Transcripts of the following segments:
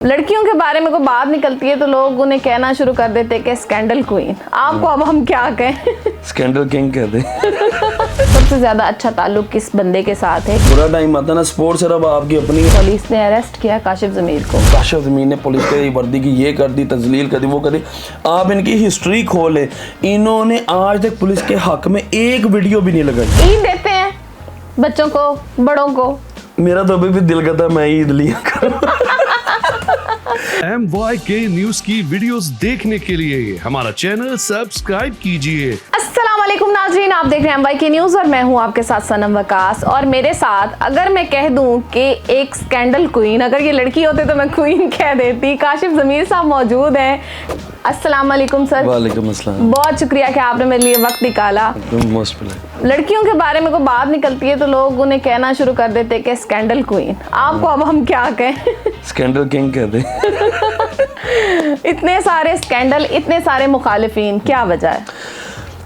लड़कियों के बारे में कोई बात निकलती है तो लोग उन्हें कहना शुरू कर देते हैं कि स्कैंडल क्वीन। आपको अब हम क्या कहें? स्कैंडल किंग कह दे। सबसे ज्यादा अच्छा ताल्लुक किस बंदे के साथ है? बुरा टाइम आता ना स्पोर्ट्स सिर्फ आपकी अपनी। पुलिस ने अरेस्ट किया काशिफ ज़मीर को। काशिफ ज़मीर ने पुलिस की वर्दी की ये कर दी, तजलील कर दी, वो कर दी। आप इनकी हिस्ट्री खोले, इन्होंने आज तक पुलिस के हक में एक वीडियो भी नहीं लगाई। ईद देते हैं बच्चों को, बड़ों को। मेरा तो अभी भी दिल करता है मैं ईद लिया करूं। MYK न्यूज की वीडियोस देखने के लिए हमारा चैनल सब्सक्राइब कीजिए। अस्सलाम वालेकुम नाज़रीन, आप देख रहे हैं MYK न्यूज और मैं हूं आपके साथ सनम वकास। और मेरे साथ अगर मैं कह दूं कि एक स्कैंडल क्वीन, अगर ये लड़की होते तो मैं क्वीन कह देती, काशिफ ज़मीर साहब मौजूद हैं। अस्सलाम वालेकुम सर। वालेकुम अस्सलाम। बहुत शुक्रिया कि आपने मेरे लिए वक्त निकाला। लड़कियों के बारे में कोई बात निकलती है तो लोग उन्हें कहना शुरू कर देते हैं कि स्कैंडल क्वीन। आपको अब हम क्या कहें? स्कैंडल किंग कह दे। इतने सारे स्कैंडल, इतने सारे मुखालिफिन, क्या वजह है?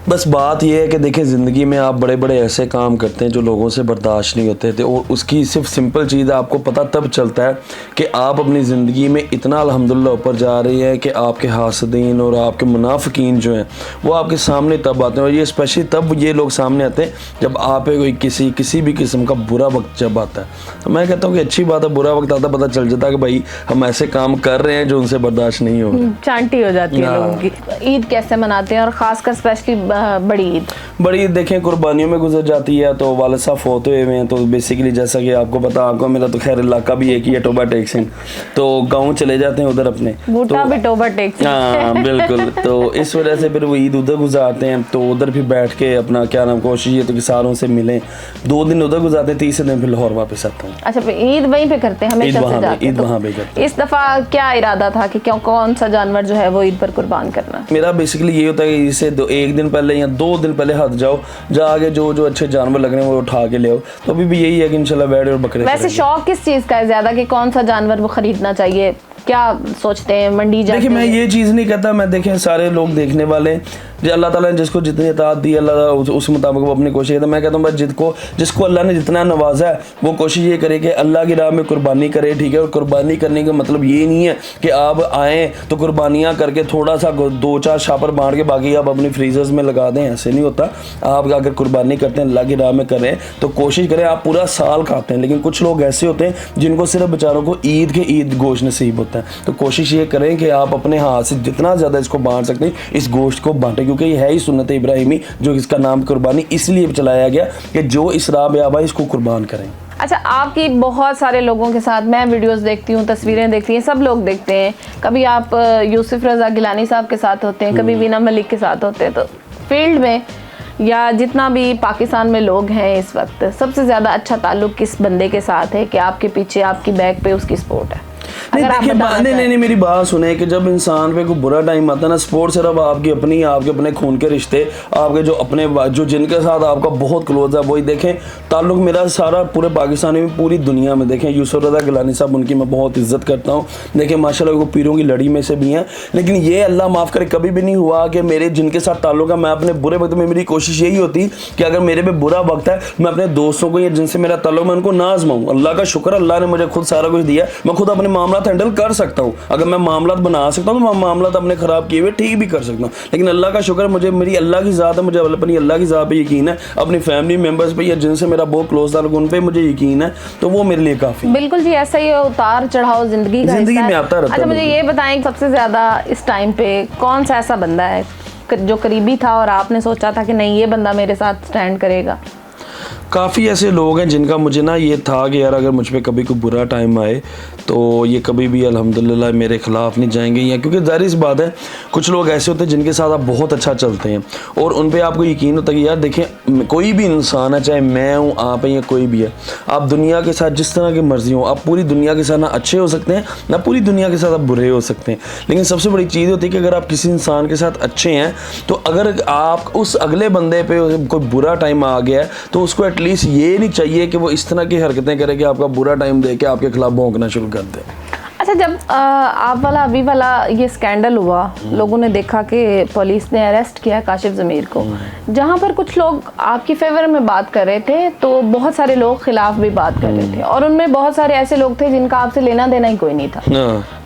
बस बात यह है कि देखिए ज़िंदगी में आप बड़े बड़े ऐसे काम करते हैं जो लोगों से बर्दाश्त नहीं होते थे, और उसकी सिर्फ सिंपल चीज़ है, आपको पता तब चलता है कि आप अपनी ज़िंदगी में इतना अल्हम्दुलिल्लाह ऊपर जा रही है कि आपके हासदीन और आपके मुनाफिकीन जो हैं वो आपके सामने तब आते हैं। और ये स्पेशली तब ये लोग सामने आते हैं जब आप पे कोई किसी भी किस्म का बुरा वक्त जब आता है। तो मैं कहता हूँ कि अच्छी बात है, बुरा वक्त आता पता चल जाता है कि भाई हम ऐसे काम कर रहे हैं जो उनसे बर्दाश्त नहीं हो रहा। चांटी हो जाती है लोगों की। ईद कैसे मनाते हैं और ख़ासकर स्पेशली बड़ी ईद देखें कुर्बानियों में गुजर जाती है। तो वालिद साहब फोत हुए हैं, तो बेसिकली जैसा कि आपको पता, आपको मेरा तो खैर इलाका भी एक ही है, टोबा टेक सिंह, तो गाँव चले जाते हैं उधर अपने, बूटा भी टोबा टेक सिंह। हाँ बिल्कुल। तो इस वजह से फिर वो ईद उधर गुजारते हैं, तो उधर भी बैठ के अपना क्या नाम कोशिश ये तो कि सारों से मिलें। 2 दिन उधर गुजारते हैं, तीसरे दिन फिर लाहौर वापस आता हूँ। अच्छा, ईद वहीं पे करते हैं हमेशा से जाते हैं? ईद वहाँ पे करते हैं। इस दफ़ा क्या इरादा था कि क्यों, कौन सा जानवर जो है वो ईद पर कुर्बान करना? मेरा बेसिकली ये होता है कि इसे 1 दिन पहले या 2 दिन पहले हाथ जाओ, जाके जो अच्छे जानवर लग रहे हैं वो उठा के ले आओ। तो अभी भी यही है कि इंशाल्लाह बैठ और बकरे। वैसे शौक किस चीज़ का है ज़्यादा, कि कौन सा जानवर वो खरीदना चाहिए? क्या सोचते हैं? मंडी जाते हैं? देखिए मैं ये चीज़ नहीं कहता, मैं देखें सारे लोग देखने वाले, जो अल्लाह ताला ने जिसको जितनी अताअत दी अल्लाह उस मुताबिक वो अपनी कोशिश करता है। मैं कहता हूँ बस जिसको अल्लाह ने जितना नवाजा है वो कोशिश ये करे कि अल्लाह की राह में कुर्बानी करे, ठीक है। और कुर्बानी करने का मतलब ये नहीं है कि आप आएँ तो कुर्बानियाँ करके थोड़ा सा 2-4 शापर बांट के बाकी आप अपनी फ्रीजर्स में लगा दें, ऐसे नहीं होता। आप अगर कुर्बानी करते हैं अल्लाह की राह में करें तो कोशिश करें आप पूरा साल खाते हैं। लेकिन कुछ लोग ऐसे होते हैं जिनको सिर्फ बेचारों को ईद गोश्त नसीब होता है। तो कोशिश ये करें कि आप अपने हाथ से जितना ज़्यादा इसको बांट सकते हैं इस गोश्त को बांटें, क्योंकि ये है ही सुन्नत इब्राहिमी, जो इसका नाम कुर्बानी इसलिए चलाया गया कि जो इस राह पे आबा इसको कुर्बान करें। अच्छा, आपकी बहुत सारे लोगों के साथ मैं वीडियोस देखती हूँ, तस्वीरें देखती हैं, सब लोग देखते हैं। कभी आप यूसुफ रज़ा गिलानी साहब के साथ होते हैं, कभी वीना मलिक के साथ होते हैं। तो फील्ड में या जितना भी पाकिस्तान में लोग हैं इस वक्त, सबसे ज़्यादा अच्छा ताल्लुक किस बंदे के साथ है कि आपके पीछे, आपकी बैक पे उसकी सपोर्ट है? नहीं, मेरी बात सुने कि जब इंसान पे कोई बुरा टाइम आता है ना, स्पोर्ट सिर्फ आपकी अपनी, आपके अपने खून के रिश्ते, आपके जो अपने जो जिनके साथ आपका बहुत क्लोज है वही देखें। ताल्लुक मेरा सारा पूरे पाकिस्तान में, पूरी दुनिया में देखें। यूसुफ रज़ा गिलानी साहब, उनकी मैं बहुत इज्जत करता हूँ। देखें माशाल्लाह वो पीरों की लड़ी में से भी हैं। लेकिन ये अल्लाह माफ़ करे कभी भी नहीं हुआ कि मेरे जिनके साथ ताल्लुक है, मैं अपने बुरे वक्त में मेरी कोशिश यही होती कि अगर मेरे पे बुरा वक्त है मैं अपने दोस्तों को या जिनसे मेरा ताल्लुक मैं उनको ना आज़माऊँ। अल्लाह का शुक्र, अल्लाह ने मुझे खुद सारा कुछ दिया, मैं खुद अपने मामला हैंडल कर सकता हूँ। अगर मैं मामला बना सकता हूँ तो मैं मामला अपने ख़राब किए हुए ठीक भी कर सकता हूँ। लेकिन अल्लाह का शुक्र, मुझे मेरी अल्लाह की ज़ात है, मुझे अपनी अल्लाह की ज़ात पे यकीन है, अपनी फैमिली मेम्बर्स पे या जिनसे मेरा बहुत क्लोज ताल्लुक उन पे मुझे यकीन है, तो वो मेरे लिए काफ़ी। बिल्कुल जी, ऐसा ही उतार चढ़ाव ज़िंदगी में आता रहता है। अच्छा, मुझे ये बताएं सबसे ज़्यादा इस टाइम पे कौन सा ऐसा बंदा है जो करीबी था और आपने सोचा था कि नहीं ये बंदा मेरे साथ स्टैंड करेगा? काफ़ी ऐसे लोग हैं जिनका मुझे ना ये था कि यार अगर मुझ पे कभी कोई बुरा टाइम आए तो ये कभी भी अल्हम्दुलिल्लाह मेरे ख़िलाफ़ नहीं जाएंगे। या क्योंकि ज़ाहिर सी बात है कुछ लोग ऐसे होते हैं जिनके साथ आप बहुत अच्छा चलते हैं और उन पे आपको यकीन होता है कि यार देखें कोई भी इंसान है, चाहे मैं हूँ, आप हैं या कोई भी है, आप दुनिया के साथ जिस तरह की मर्ज़ी हो, आप पूरी दुनिया के साथ ना अच्छे हो सकते हैं ना पूरी दुनिया के साथ आप बुरे हो सकते हैं। लेकिन सबसे बड़ी चीज़ होती है कि अगर आप किसी इंसान के साथ अच्छे हैं तो अगर आप उस अगले बंदे पे कोई बुरा टाइम आ गया है तो उसको एटलीस्ट ये नहीं चाहिए कि वो इस तरह की हरकतें करे कि आपका बुरा टाइम दे के आपके खिलाफ भौंकना शुरू कर दे। अच्छा, जब आप वाला अभी वाला ये स्कैंडल हुआ, लोगों ने देखा कि पुलिस ने अरेस्ट किया काशिफ ज़मीर को, जहाँ पर कुछ लोग आपकी फेवर में बात कर रहे थे तो बहुत सारे लोग खिलाफ भी बात कर रहे थे, और उनमें बहुत सारे ऐसे लोग थे जिनका आपसे लेना देना ही कोई नहीं था।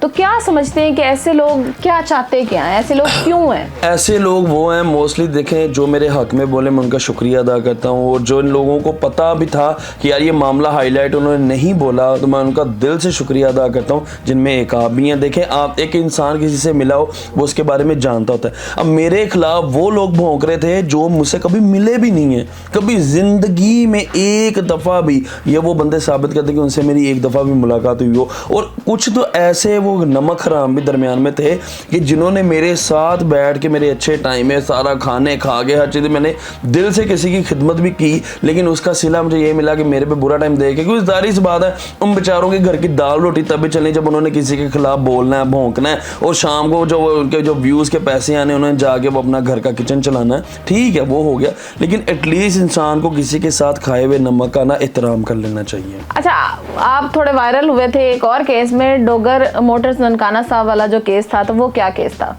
तो क्या समझते हैं कि ऐसे लोग क्या चाहते क्या हैं, ऐसे लोग क्यों हैं? ऐसे लोग वो हैं मोस्टली, देखें जो मेरे हक में बोले मैं उनका शुक्रिया अदा करता हूँ, और जो इन लोगों को पता भी था कि यार ये मामला हाईलाइट उन्होंने नहीं बोला, तो मैं उनका दिल से शुक्रिया अदा करता हूँ, जिनमें एक आप भी हैं। देखें, आप एक इंसान किसी से मिला हो वो उसके बारे में जानता होता है। अब मेरे खिलाफ वो लोग भौंक रहे थे जो मुझसे कभी मिले भी नहीं है, कभी ज़िंदगी में एक दफ़ा भी, ये वो बंदे साबित करते कि उनसे मेरी एक दफ़ा भी मुलाकात हुई हो। और कुछ तो ऐसे वो नमक हराम भी दरमियान में थे कि जिन्होंने मेरे साथ बैठ के मेरे अच्छे टाइम में सारा खाने खा के हर चीज़, मैंने दिल से किसी की खिदमत भी की, लेकिन उसका सिला मुझे ये मिला कि मेरे पे बुरा टाइम देखे। क्योंकि जाहिर सी बात है, उन बेचारों के घर की दाल रोटी तभी चलनी जब उन्होंने किसी के खिलाफ बोलना है, भौंकना है, और शाम को जो उनके जो व्यूज़ के पैसे आने उन्होंने जाके वो अपना घर का किचन चलाना है। ठीक है, वो हो गया, लेकिन एटलीस्ट इंसान को किसी के साथ खाए हुए नमक का ना एहतराम कर लेना चाहिए। अच्छा, आप थोड़े वायरल हुए थे एक और केस में, डोगर मोटर्स ननकाना साहब वाला जो केस था, तो वो क्या केस था?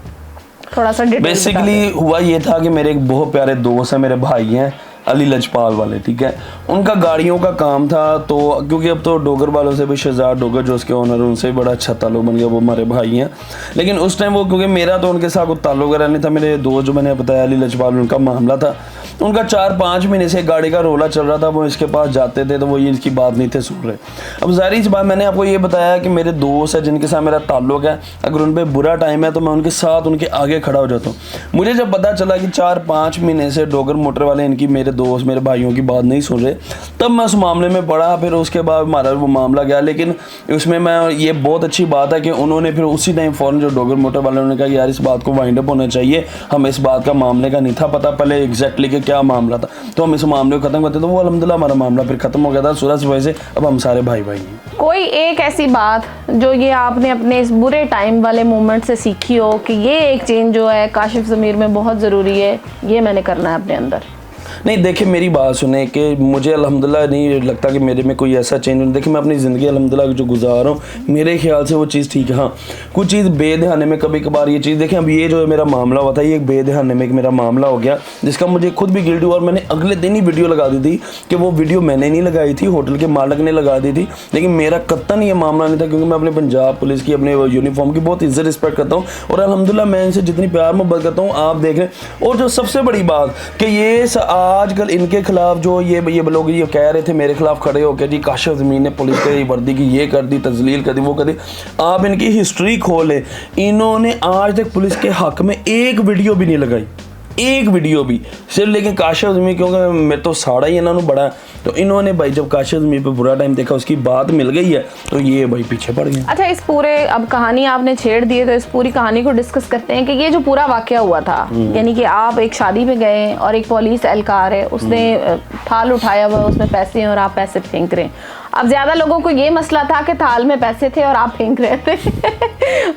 थोड़ा सा डिटेल बेसिकली हुआ ये था कि मेरे एक बहुत प्यारे दोस्त हैं, मेरे भाई हैं, अली लजपाल वाले, ठीक है। उनका गाड़ियों का काम था, तो क्योंकि अब तो डोगर वालों से भी शहजाद डोगर जो उसके ओनर, उनसे भी बड़ा अच्छा ताल्लुक बन गया, वो हमारे भाई हैं। लेकिन उस टाइम वो, क्योंकि मेरा तो उनके साथ कोई ताल्लुक वगैरह नहीं था, मेरे दोस्त जो मैंने बताया अली लजपाल, उनका मामला था। उनका 4-5 महीने से गाड़ी का रोला चल रहा था, वो इसके पास जाते थे तो वो ये इसकी बात नहीं थे सुन रहे। अब जाहिर सी बात, मैंने आपको ये बताया कि मेरे दोस्त हैं जिनके साथ मेरा ताल्लुक है, अगर उन पर बुरा टाइम है तो मैं उनके साथ उनके आगे खड़ा हो जाता हूँ। मुझे जब पता चला कि 4-5 महीने से डोगर मोटर वाले इनकी, मेरे दोस्त मेरे भाइयों की बात नहीं सुन रहे, तब मैं उस मामले में पड़ा। फिर उसके बाद हमारा वो मामला गया, लेकिन उसमें मैं, ये बहुत अच्छी बात है कि उन्होंने फिर उसी टाइम फ़ौरन, जो डोगर मोटर वाले, उन्होंने कहा कि यार इस बात को वाइंड अप होना चाहिए, हमें इस बात का मामले का नहीं था पता पहले एग्जैक्टली कि क्या मामला था, तो हम इस मामले को ख़त्म करते, तो वो अल्हम्दुलिल्लाह हमारा मामला फिर ख़त्म हो गया था सुलह सुबह से। अब हम सारे भाई भाई हैं। कोई एक ऐसी बात जो ये आपने अपने इस बुरे टाइम वाले मोमेंट से सीखी हो कि ये एक चेंज जो है काशिफ ज़मीर में बहुत ज़रूरी है, ये मैंने करना है अपने अंदर? नहीं, देखिए मेरी बात सुने कि मुझे अल्हम्दुलिल्लाह नहीं लगता कि मेरे में कोई ऐसा चेंज नहीं। देखिए मैं अपनी ज़िंदगी अल्हम्दुलिल्लाह जो गुजार रहा हूँ, मेरे ख्याल से वो चीज़ ठीक है। हाँ, कुछ चीज़ बेध्याने में कभी कभार ये चीज़, देखें अब ये जो है मेरा मामला हुआ था, ये एक बेध्याने में एक मेरा मामला हो गया, जिसका मुझे खुद भी गिल्ट हुआ, और मैंने अगले दिन ही वीडियो लगा दी थी कि वो वीडियो मैंने नहीं लगाई थी, होटल के मालिक ने लगा दी थी। लेकिन मेरा कत्तन ये मामला नहीं था, क्योंकि मैं अपने पंजाब पुलिस की, अपने यूनिफॉर्म की बहुत इज्जत रिस्पेक्ट करता हूँ, और अल्हम्दुलिल्लाह मैं इनसे जितनी प्यार मोहब्बत करता हूँ आप देख रहे हैं। और जो सबसे बड़ी बात कि ये आजकल इनके खिलाफ जो ये लोग ये कह रहे थे मेरे खिलाफ खड़े होकर, जी काशिफ ज़मीर ने पुलिस की वर्दी की ये कर दी, तजलील कर दी, वो कर दी। आप इनकी हिस्ट्री खोलें, इन्होंने आज तक पुलिस के हक में एक वीडियो भी नहीं लगाई, एक वीडियो भी सिर्फ। लेकिन काशिफ ज़मीर, क्योंकि मेरे तो साड़ा ही इन्होंने बड़ा है, तो इन्होंने भाई जब काशिफ ज़मीर पे बुरा टाइम देखा, उसकी बात मिल गई है, तो ये भाई पीछे पड़ गए। अच्छा, इस पूरे, अब कहानी आपने छेड़ दी है तो इस पूरी कहानी को डिस्कस करते हैं कि ये जो पूरा वाकया हुआ था, यानी कि आप एक शादी पे गए और एक पुलिस एहलकार है, उसने थाल उठाया हुआ, उसमें पैसे हैं और आप पैसे फेंक रहे हैं। अब ज़्यादा लोगों को ये मसला था कि थाल में पैसे थे और आप फेंक रहे थे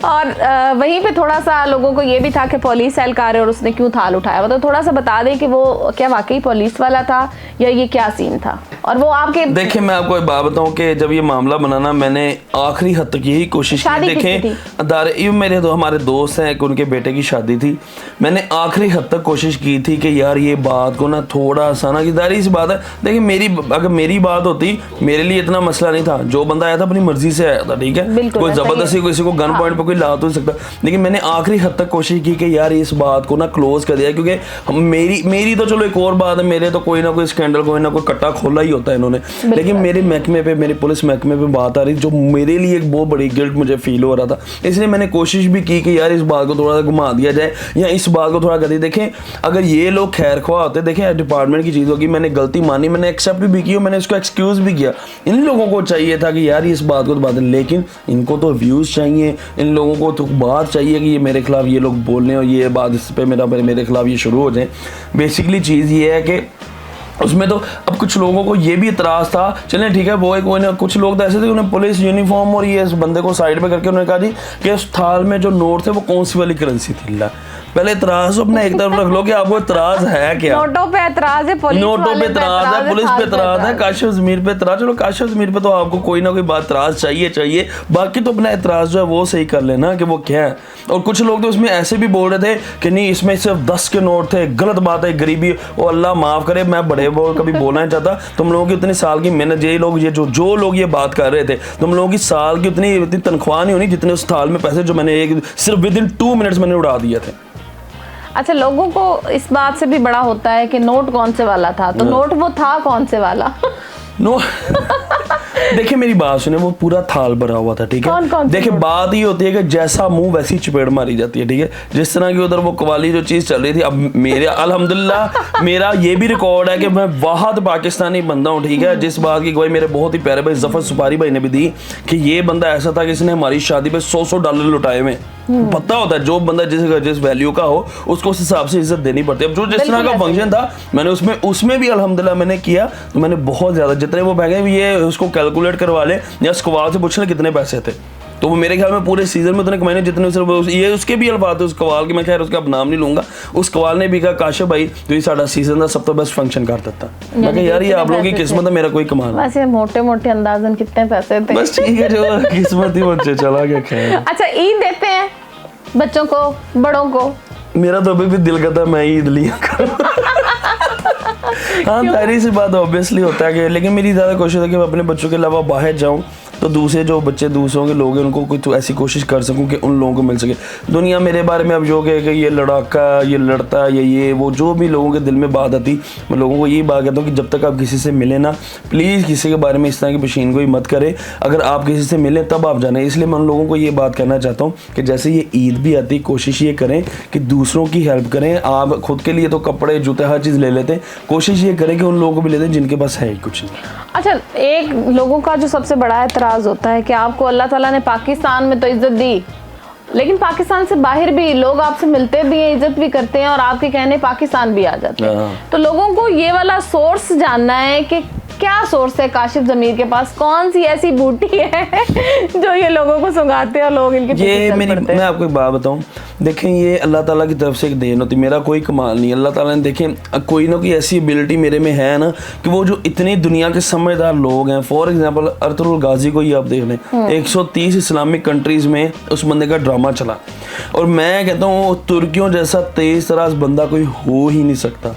और वहीं पे थोड़ा सा लोगों को ये भी था कि पुलिस एहलकार है और उसने क्यों थाल उठाया हुआ। तो थोड़ा सा बता दें कि वो क्या वाकई पुलिस वाला था या ये क्या सीन था, और वो आपके। देखिए मैं आपको एक बात बताऊं कि जब ये मामला बनाना, मैंने आखिरी हद तक यही कोशिश की। देखें अदारे, ये मेरे हमारे दोस्त हैं, उनके बेटे की शादी थी, मैंने आखिरी हद तक कोशिश की थी कि यार ये बात को ना थोड़ा सा ना, जाहिर सी बात है, देखिए अगर मेरी बात होती, मेरे लिए इतना मसला नहीं था, जो बंदा आया था अपनी मर्जी से आया था, ठीक है, कोई जबरदस्ती किसी को गन पॉइंट पे कोई ला तो नहीं सकता। लेकिन मैंने आखिरी हद तक कोशिश की कि यार इस बात को ना क्लोज कर दिया, क्योंकि मेरी तो चलो एक और बात है, मेरे तो कोई ना कोई स्कैंडल, कोई ना कोई कट्टा खोला ही होता है इन्होंने, लेकिन मेरे महकमे पे, मेरे पुलिस महकमे पे बात आ रही, जो मेरे लिए एक बहुत बड़ी गिल्ट मुझे फील हो रहा था। इसलिए मैंने कोशिश भी की कि यार इस बात को थोड़ा सा घुमा दिया जाए, या इस बात को थोड़ा कर दिया। देखें अगर ये लोग खैर ख्वाह होते, देखें डिपार्टमेंट की चीज़ होगी, मैंने गलती मानी, मैंने एक्सेप्ट भी की और मैंने उसको एक्सक्यूज़ भी किया। इन लोगों को चाहिए था कि यार इस बात को तो बात है, लेकिन इनको तो व्यूज़ चाहिए, इन लोगों को तो बात चाहिए कि ये मेरे खिलाफ ये लोग बोलने और ये बात इस पे मेरे खिलाफ ये शुरू हो जाए। बेसिकली चीज़ ये है कि उसमें तो अब कुछ लोगों को ये भी इतराज़ था, चलें ठीक है, वो एक कुछ लोग तो ऐसे थे, उन्हें पुलिस यूनिफॉर्म और ये इस बंदे को साइड पे करके उन्होंने कहा जी कि उस थाल में जो नोट थे वो कौन सी वाली करेंसी थी। पहले इतराज़ अपना एक तरफ रख लो कि आपको इतराज़ है क्या। नोटों पे इतराज़ है, नोटों पे इतराज़ है, पुलिस पे इतराज़ है, काशिफ ज़मीर पे इतराज़। चलो काशिफ ज़मीर पे तो आपको कोई ना कोई बात इतराज़ चाहिए, बाकी तो अपना इतराज़ जो है वो सही कर लेना कि वो क्या है। और कुछ लोग तो उसमें ऐसे भी बोल रहे थे कि नहीं इसमें सिर्फ 10 के नोट थे, गलत बात है, गरीबी, और अल्लाह माफ़ करे, मैं बड़े बड़े वो कभी बोलना नहीं चाहता। तुम लोगों की उतनी साल की मेहनत, ये लोग ये जो लोग ये बात कर रहे थे, तुम लोगों की साल की उतनी तनख्वाह नहीं होनी जितने उस थाल में पैसे जो मैंने सिर्फ विद इन 2 मिनट्स मैंने उड़ा दिए थे। अच्छा, लोगों को इस बात से भी बड़ा होता है कि नोट कौन से वाला था, तो नोट वो था कौन से वाला? नो देखिए मेरी बात सुने, वो पूरा थाल भरा हुआ था, ठीक है। देखिए बात ये होती है कि जैसा मुंह वैसी चपेड़ मारी जाती है, ठीक है। जिस तरह की उधर वो कवाली जो चीज चल रही थी, अब मेरे अल्हम्दुलिल्लाह मेरा ये भी रिकॉर्ड है कि मैं वाहद पाकिस्तानी बंदा हूँ, ठीक है। जिस बात की गवाही मेरे बहुत ही प्यारे भाई जफर सुपारी भाई ने भी दी कि ये बंदा ऐसा था कि इसने हमारी शादी पे $100 लुटाए हुए। पता होता है जो बंदा जिस वैल्यू का हो उसको उस हिसाब से इज्जत देनी पड़ती है। अब जो जिस तरह का फंक्शन था मैंने उसमें भी अल्हम्दुलिल्लाह मैंने किया, तो मैंने बहुत ज्यादा जितने वो पैसे ये उसको कैलकुलेट करवा ले या स्क्वाल से पूछ ले कितने पैसे थे, तो वो मेरे ख्याल में पूरे सीजन में उतने कमाए जितने सिर्फ ये उसके भी अल्फाज थे उस कवाल के, मैं खैर उसका अब नाम नहीं लूंगा। उस कवाल ने भी कहा काशिफ भाई तो ये साਡਾ सीजन का सब तो बेस्ट फंक्शन कर देता। मैं कहा यार ये आप लोगों की किस्मत है, मेरा कोई कमाल नहीं। वैसे मोटे अंदाजन कितने पैसे थे? बस ठीक है, जो किस्मत ही बच्चे चला गया खैर। अच्छा, ईद देते हैं बच्चों को, बड़ों को? मेरा तो अभी भी दिल करता है मैं ईद लिया करूं। हाँ जाहिर सी बात ऑब्वियसली होता है कि, लेकिन मेरी ज़्यादा कोशिश है कि मैं अपने बच्चों के अलावा बाहर जाऊं तो दूसरे जो बच्चे दूसरों के लोग हैं उनको कुछ तो ऐसी कोशिश कर सकूं कि उन लोगों को मिल सके। दुनिया मेरे बारे में अब जो कहे कि ये लड़ाका, ये लड़ता, ये वो जो भी लोगों के दिल में बात आती, मैं लोगों को यही बात कहता हूँ कि जब तक आप किसी से मिले ना, प्लीज़ किसी के बारे में इस तरह की पेशीन गोई मत करें। अगर आप किसी से मिलें तब आप जाने। इसलिए मैं उन लोगों को ये बात कहना चाहता हूँ कि जैसे ये ईद भी आती, कोशिश ये करें कि दूसरों की हेल्प करें। आप खुद के लिए तो कपड़े जूते हर चीज़ ले लेते हैं, कोशिश ये करें कि उन लोगों को भी ले दें जिनके पास है ही कुछ नहीं। अच्छा, एक लोगों का जो सबसे बड़ा एतराज़ होता है कि आपको अल्लाह ताला ने पाकिस्तान में तो इज्जत दी, लेकिन पाकिस्तान से बाहर भी लोग आपसे मिलते भी हैं, इज्जत भी करते हैं और आपके कहने पाकिस्तान भी आ जाते हैं। तो लोगों को ये वाला सोर्स जानना है कि क्या सोर्स है काशिफ ज़मीर के पास, कौन सी ऐसी बूटी है जो ये लोगों को सुंघाते हैं और लोग इनके पीछे चल पड़ते हैं? मैं आपको एक बात बताऊं, देखें ये अल्लाह ताला की तरफ से एक देन होती, मेरा कोई कमाल नहीं। अल्लाह ताला ने देखें कोई ना कोई ऐसी एबिलिटी मेरे में है ना कि वो जो इतनी दुनिया के समझदार लोग हैं, फॉर एग्जांपल अरतुल गाजी को ही आप देख लें, 130 इस्लामिक कंट्रीज़ में उस बंदे का ड्रामा चला, और मैं कहता हूँ तुर्कियों जैसा तेज तराज बंदा कोई हो ही नहीं सकता।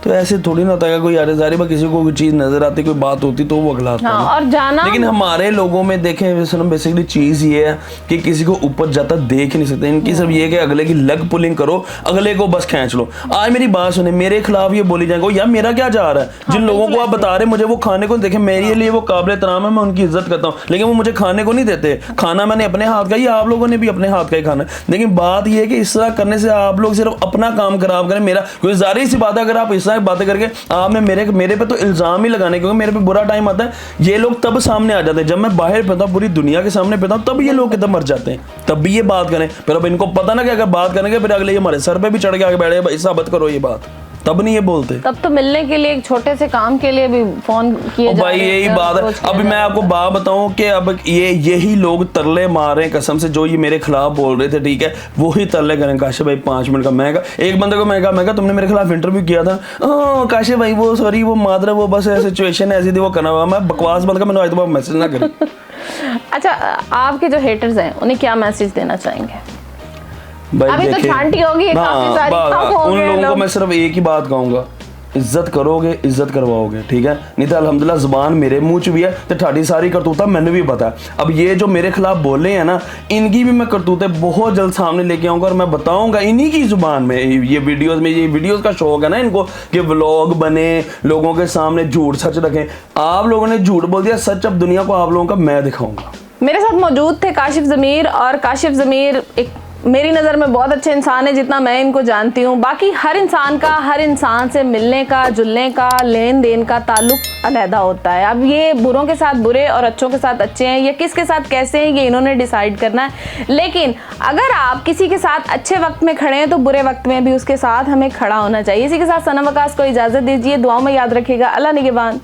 तो ऐसे थोड़ी ना होता है कोई यार किसी को कोई चीज़ नजर आती, कोई बात होती तो वो अगला आता है। और जाना, लेकिन हमारे लोगों में देखें बेसिकली चीज़ ये है कि किसी को ऊपर जाता देख ही नहीं सकते। इनकी सिर्फ ये कि अगले की लेग पुलिंग करो, अगले को बस खींच लो। आज मेरी बात सुने, मेरे खिलाफ ये बोली जाएगा यार मेरा क्या जा रहा है, जिन लोगों को आप बता रहे मुझे वो खाने को देखें, मेरे लिए वो काबिल एहतराम है, मैं उनकी इज्जत करता हूँ, लेकिन वो मुझे खाने को नहीं देते। खाना मैंने अपने हाथ का ही, आप लोगों ने भी अपने हाथ का ही खाना है। लेकिन बात ये है कि इस तरह करने से आप लोग सिर्फ अपना काम खराब करें। मेरा कोई जाहिर सी बात है, अगर आप इस तरह बातें करके आपने मेरे पे तो इल्जाम ही लगाने, क्योंकि मेरे पे बुरा टाइम आता है, ये लोग तब सामने आ जाते हैं जब मैं बाहर पता पूरी दुनिया के सामने पता हूं, तब ये लोग कितना मर जाते हैं, तब भी ये बात करें। फिर अब इनको पता ना कि अगर बात करेंगे फिर अगले ये हमारे सर पे भी चढ़ के आगे बैठे भाई साबित करो ये बात, तब नहीं ये बोलते। तब तो मिलने के लिए एक छोटे से काम के लिए भी फोन किए जा भाई यही बात है। अभी मैं आपको बात बताऊं कि अब यही लोग तरले मार रहे हैं कसम से, जो ये मेरे खिलाफ बोल रहे थे, ठीक है, वो ही तरले करें काशिफ भाई 5 मिनट का। मैं एक बंदे को मैं कहा तुमने मेरे खिलाफ इंटरव्यू किया था, काशिफ भाई वो सॉरी वो मादरा वो बस सिचुएशन ऐसी थी वो करना हुआ, मैं बकवास बंद का मैंने आज तो मैसेज ना करें। अच्छा, आपके जो हेटर्स हैं उन्हें क्या मैसेज देना चाहेंगे? भाई अभी तो छांटी होगी, काफी सारी उन लोगों को मैं सिर्फ एक ही बात कहूंगा, इज्जत करोगे इज्जत करवाओगे, ठीक है, नहीं तो अल्हम्दुलिल्लाह जुबान मेरे मुंह च भी है तो ठाड़ी सारी करतूता मैंने भी पता है। अब ये जो मेरे खिलाफ बोले हैं ना, इनकी भी मैं करतूतें बहुत जल्द सामने लेके आऊंगा और मैं बताऊंगा इन्हीं की जुबान में। ये वीडियोस का शौक है ना इनको कि व्लॉग बने, लोगों के सामने झूठ सच रखें। आप लोगों ने झूठ बोल दिया, सच अब दुनिया को आप लोगों का मैं दिखाऊंगा। मेरे साथ मौजूद थे काशिफ ज़मीर, और काशिफ ज़मीर एक मेरी नज़र में बहुत अच्छे इंसान है जितना मैं इनको जानती हूँ। बाकी हर इंसान का हर इंसान से मिलने का, जुलने का, लेन देन का ताल्लुक अलहदा होता है। अब ये बुरों के साथ बुरे और अच्छों के साथ अच्छे हैं, या किसके साथ कैसे हैं ये इन्होंने डिसाइड करना है। लेकिन अगर आप किसी के साथ अच्छे वक्त में खड़े हैं तो बुरे वक्त में भी उसके साथ हमें खड़ा होना चाहिए। इसी के साथ सनम वकास को इजाज़त दीजिए, दुआओं में याद रखिएगा। अल्लाह निगहबान।